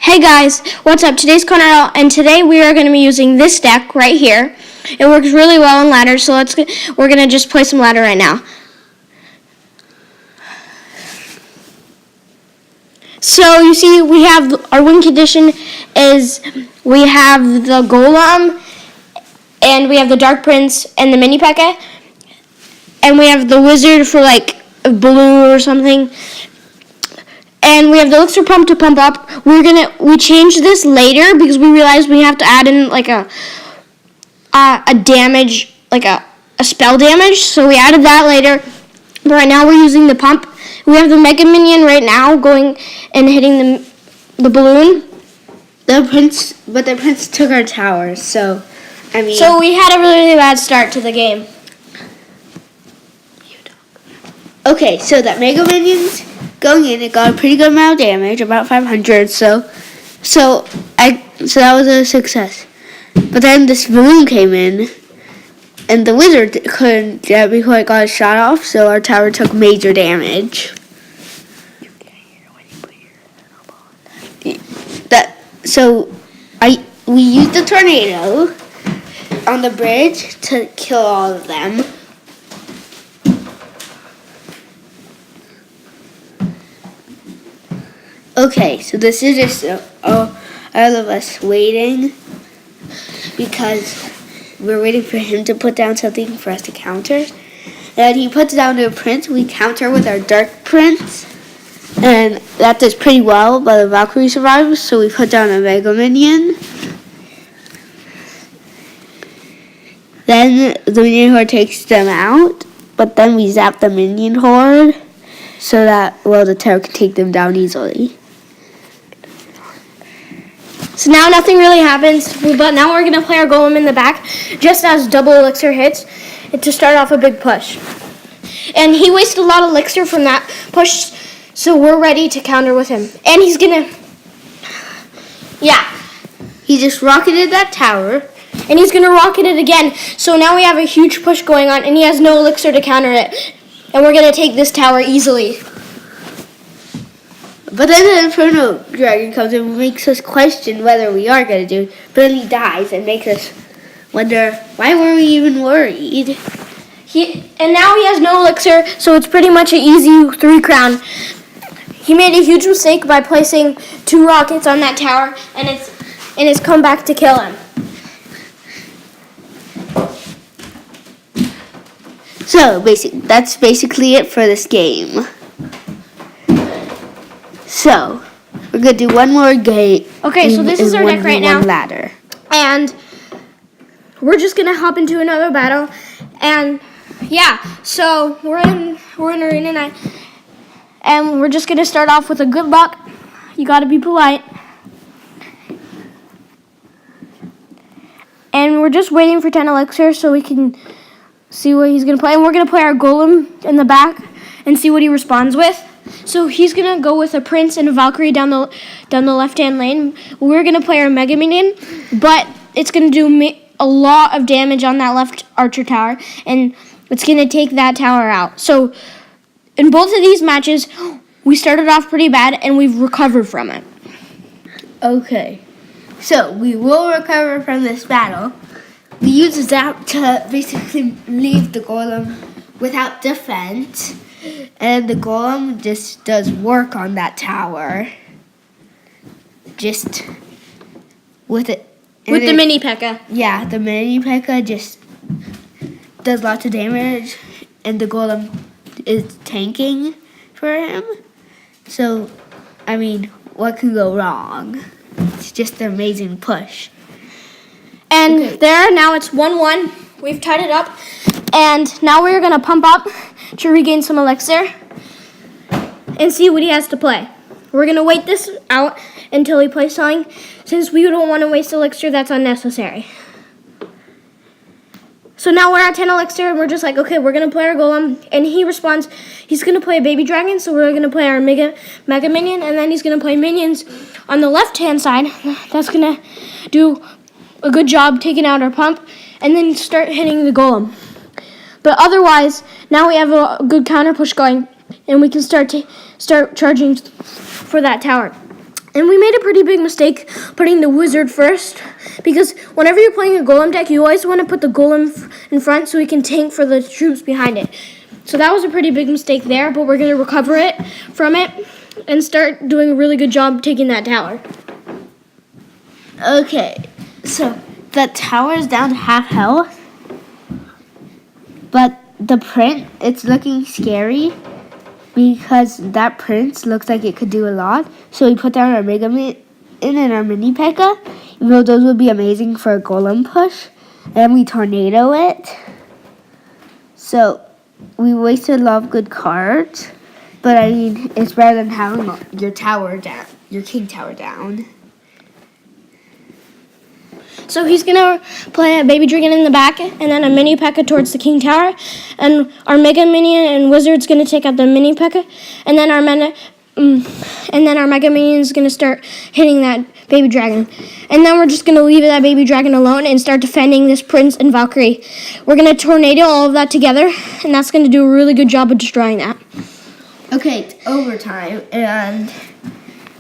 Hey guys, what's up? Today's Connor, and today we are going to be using this deck right here. It works really well in ladder, so we're going to just play some ladder right now. So you see, we have our win condition is we have the Golem, and we have the Dark Prince and the Mini P.E.K.K.A, and we have the Wizard for like blue or something. And we have the Elixir Pump to pump up. We changed this later because we realized we have to add in like a damage, like a spell damage. So we added that later. But right now we're using the pump. We have the Mega Minion right now going and hitting the balloon. The prince took our tower, so So we had a really bad start to the game. Okay, so that Mega Minion's going in, it got a pretty good amount of damage, about 500, so that was a success. But then this balloon came in, and the wizard couldn't get before it got shot off, so our tower took major damage. We used the tornado on the bridge to kill all of them. Okay, so this is just all of us waiting because we're waiting for him to put down something for us to counter. And he puts down a prince, we counter with our Dark Prince, and that does pretty well, but the Valkyrie survives, so we put down a Mega Minion. Then the Minion Horde takes them out, but then we zap the Minion Horde so that, the tower can take them down easily. So now nothing really happens, but now we're going to play our Golem in the back, just as double elixir hits, to start off a big push. And he wasted a lot of elixir from that push, so we're ready to counter with him. And he's going to, he just rocketed that tower. And he's going to rocket it again. So now we have a huge push going on, and he has no elixir to counter it. And we're going to take this tower easily. But then the Inferno Dragon comes and makes us question whether we are going to do it. But then he dies and makes us wonder, why were we even worried? And now he has no elixir, so it's pretty much an easy 3 crown. He made a huge mistake by placing 2 rockets on that tower, and it's come back to kill him. So that's basically it for this game. So we're gonna do one more game. Okay, so this is our deck right now. Ladder. And we're just gonna hop into another battle. And so we're in Arena 9, and we're just gonna start off with a good luck. You gotta be polite. And we're just waiting for 10 elixir so we can see what he's going to play. And we're going to play our Golem in the back and see what he responds with. So he's going to go with a Prince and a Valkyrie down the left-hand lane. We're going to play our Mega Minion, but it's going to do a lot of damage on that left Archer tower, and it's going to take that tower out. So in both of these matches, we started off pretty bad, and we've recovered from it. Okay. So we will recover from this battle. We use Zap to basically leave the Golem without defense. And the Golem just does work on that tower. Just with it. With the Mini P.E.K.K.A. Yeah, the Mini P.E.K.K.A. just does lots of damage. And the Golem is tanking for him. So, what can go wrong? It's just an amazing push. And now it's 1-1. We've tied it up. And now we're going to pump up to regain some elixir and see what he has to play. We're going to wait this out until he plays something, since we don't want to waste elixir that's unnecessary. So now we're at 10 elixir, and we're just like, okay, we're going to play our Golem. And he responds, he's going to play a Baby Dragon, so we're going to play our Mega Minion, and then he's going to play Minions on the left-hand side. That's going to do a good job taking out our pump, and then start hitting the Golem. But otherwise, now we have a good counter push going, and we can start charging for that tower. And we made a pretty big mistake putting the wizard first, because whenever you're playing a golem deck, you always want to put the golem in front so he can tank for the troops behind it. So that was a pretty big mistake there, but we're going to recover it from it and start doing a really good job taking that tower. Okay, so the tower is down to half health, but the prince, it's looking scary because that prince looks like it could do a lot. So we put down our Mega Man and our Mini P.E.K.K.A, even though those would be amazing for a golem push. And we tornado it. So we wasted a lot of good cards, but I mean, it's better than having your tower down, your king tower down. So he's going to play a Baby Dragon in the back and then a Mini P.E.K.K.A towards the King Tower. And our Mega Minion and Wizard's going to take out the Mini P.E.K.K.A. And then our Mega Minion is going to start hitting that Baby Dragon. And then we're just going to leave that Baby Dragon alone and start defending this Prince and Valkyrie. We're going to tornado all of that together, and that's going to do a really good job of destroying that. Okay, it's overtime, and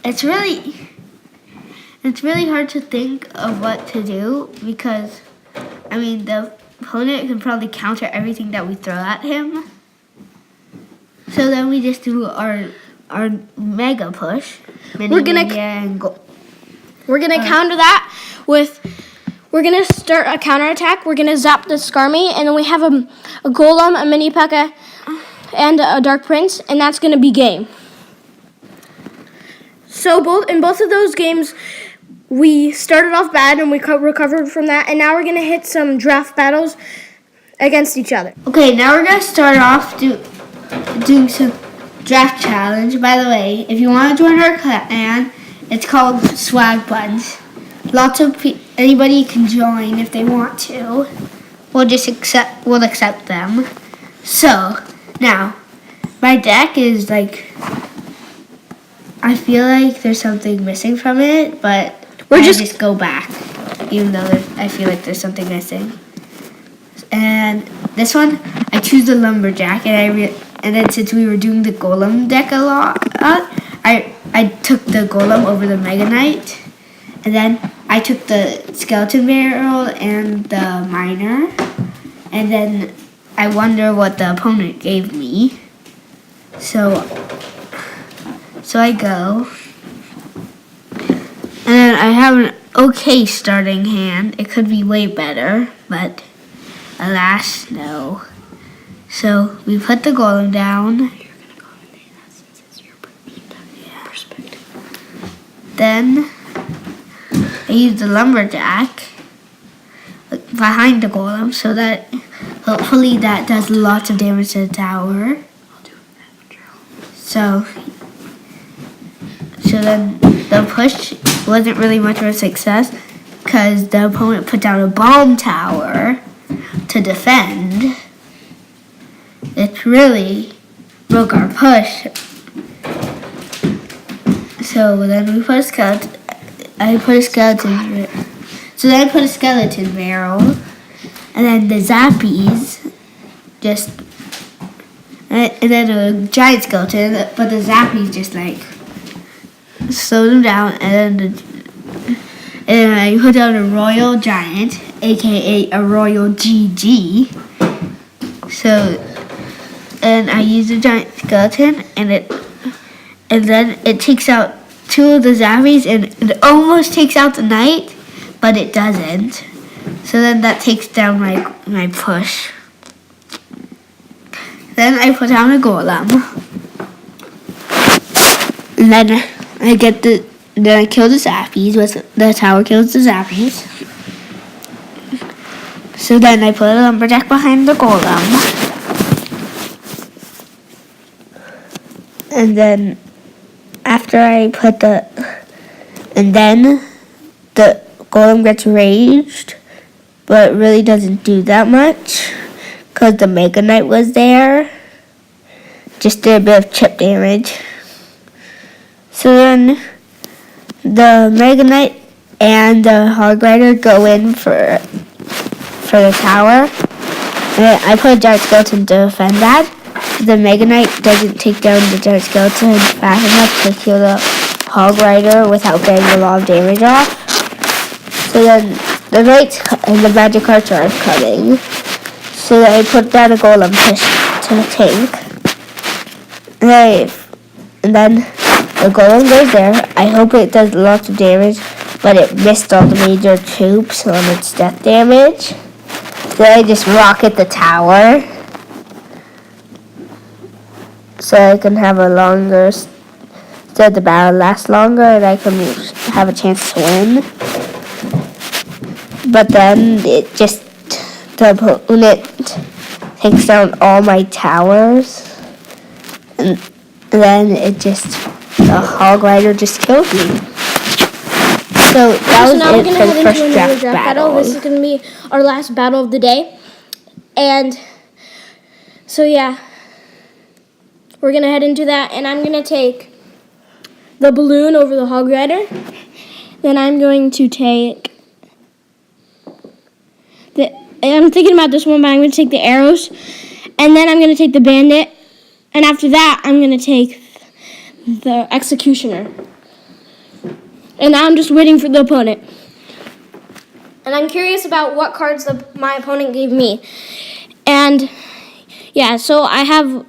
it's really hard to think of what to do because, I mean, the opponent can probably counter everything that we throw at him. So then we just do our mega push. We're gonna counter that with. We're gonna start a counterattack. We're gonna zap the Skarmy, and then we have a Golem, a Mini P.E.K.K.A, and a Dark Prince, and that's gonna be game. So in both of those games, we started off bad and we recovered from that, and now we're going to hit some draft battles against each other. Okay, now we're going to start off doing some draft challenge. By the way, if you want to join our clan, it's called Swag Buds. Anybody can join if they want to. We'll accept them. So, now, my deck is like, I feel like there's something missing from it, but I just go back, even though I feel like there's something missing. And this one, I choose the Lumberjack, and then since we were doing the Golem deck a lot, I took the Golem over the Mega Knight, and then I took the Skeleton Barrel and the Miner, and then I wonder what the opponent gave me. So I go. And then I have an okay starting hand. It could be way better, but alas, no. So we put the Golem down. Then I use the Lumberjack behind the Golem so that hopefully that does lots of damage to the tower. So then the push wasn't really much of a success because the opponent put down a bomb tower to defend. It really broke our push. So then we put a skeleton. So then I put a skeleton barrel, and then the Zappies and then a giant skeleton, but the Zappies just like slowed them down, and I put down a Royal Giant, aka a Royal GG. So, and I used a giant skeleton, and then it takes out two of the Zappies, and it almost takes out the Knight, but it doesn't. So then that takes down my push. Then I put down a Golem, and then I kill the Zappies. The tower kills the Zappies. So then I put a Lumberjack behind the Golem. And then after I put and then the Golem gets raged, but it really doesn't do that much because the Mega Knight was there. Just did a bit of chip damage. So then the Mega Knight and the Hog Rider go in for the tower. And I put a Giant Skeleton to defend that. The Mega Knight doesn't take down the Giant Skeleton fast enough to kill the Hog Rider without getting a lot of damage off. So then the knights and the magic cards are coming. So then I put down a golem to the tank. And then the golem goes there. I hope it does lots of damage, but it missed all the major troops on its death damage. Then I just rocket the tower. So I can have a longer, so the battle lasts longer and I can have a chance to win. But then the opponent takes down all my towers. And then the Hog Rider just killed me. So that was now it we're gonna for the head first into another draft battle. This is gonna be our last battle of the day. And so yeah. We're going to head into that, and I'm going to take the balloon over the Hog Rider. Then I'm going to take I'm thinking about this one, but I'm going to take the arrows. And then I'm going to take the bandit. And after that, I'm going to take the executioner. And now I'm just waiting for the opponent. And I'm curious about what cards my opponent gave me. And yeah, so I have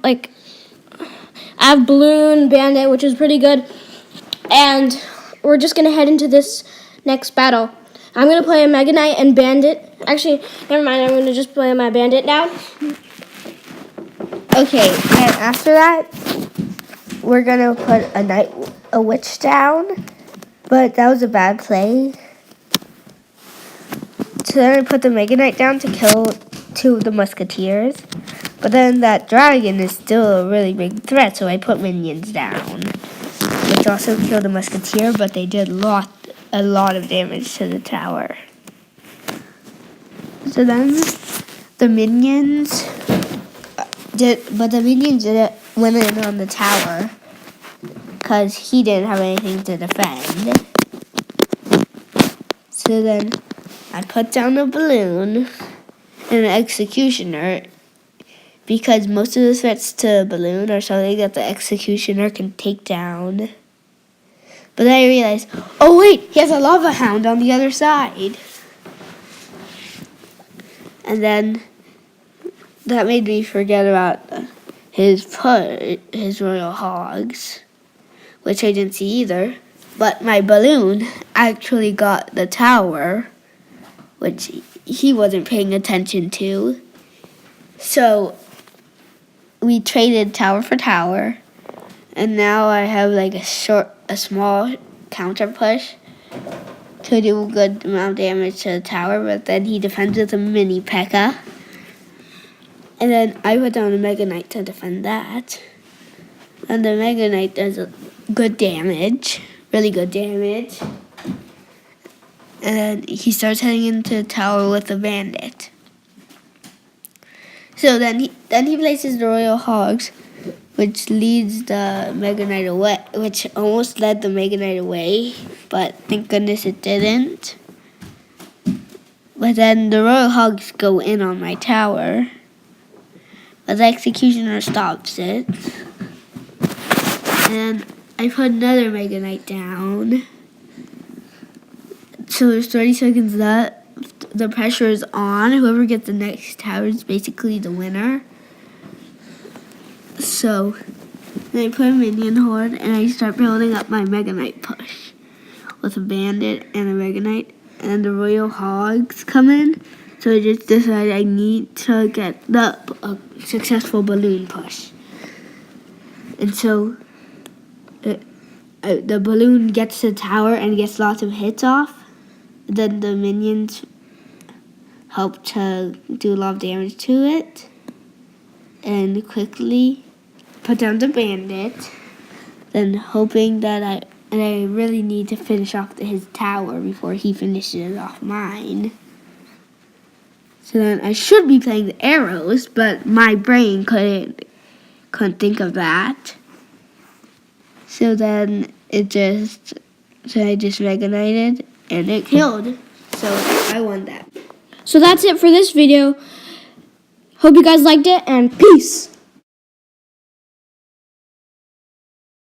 balloon, bandit, which is pretty good. And we're just going to head into this next battle. I'm going to play a Mega Knight and bandit. Actually, never mind. I'm going to just play my bandit down. Okay, and after that, we're going to put a witch down. But that was a bad play. So then I put the Mega Knight down to kill 2 of the musketeers. But then that dragon is still a really big threat, so I put minions down. Which also killed the musketeer, but they did a lot of damage to the tower. So then the minions didn't win in on the tower because he didn't have anything to defend. So then I put down a balloon and an executioner because most of the threats to a balloon are something that the executioner can take down. But then I realized, oh wait, he has a lava hound on the other side. And then that made me forget about his royal hogs, which I didn't see either. But my balloon actually got the tower, which he wasn't paying attention to. So we traded tower for tower, and now I have a small counter push to do a good amount of damage to the tower, but then he defends with a mini P.E.K.K.A. And then I put down a Mega Knight to defend that. And the Mega Knight does good damage, really good damage. And then he starts heading into the tower with the bandit. So then he places the Royal Hogs, which leads the Mega Knight away, which almost led the Mega Knight away, but thank goodness it didn't. But then the Royal Hogs go in on my tower, but the Executioner stops it. And I put another Mega Knight down. So there's 30 seconds left. The pressure is on. Whoever gets the next tower is basically the winner. So then I put a minion horde and I start building up my Mega Knight push with a bandit and a Mega Knight, and the Royal Hogs come in. So I just decided I need to get a successful balloon push. And so the balloon gets to the tower and gets lots of hits off. Then the minions help to do a lot of damage to it. And quickly put down the bandit. Then hoping that I really need to finish off his tower before he finishes off mine. So then I should be playing the arrows, but my brain couldn't think of that. So then I just Mega Knighted and it killed. So I won that. So that's it for this video. Hope you guys liked it, and peace.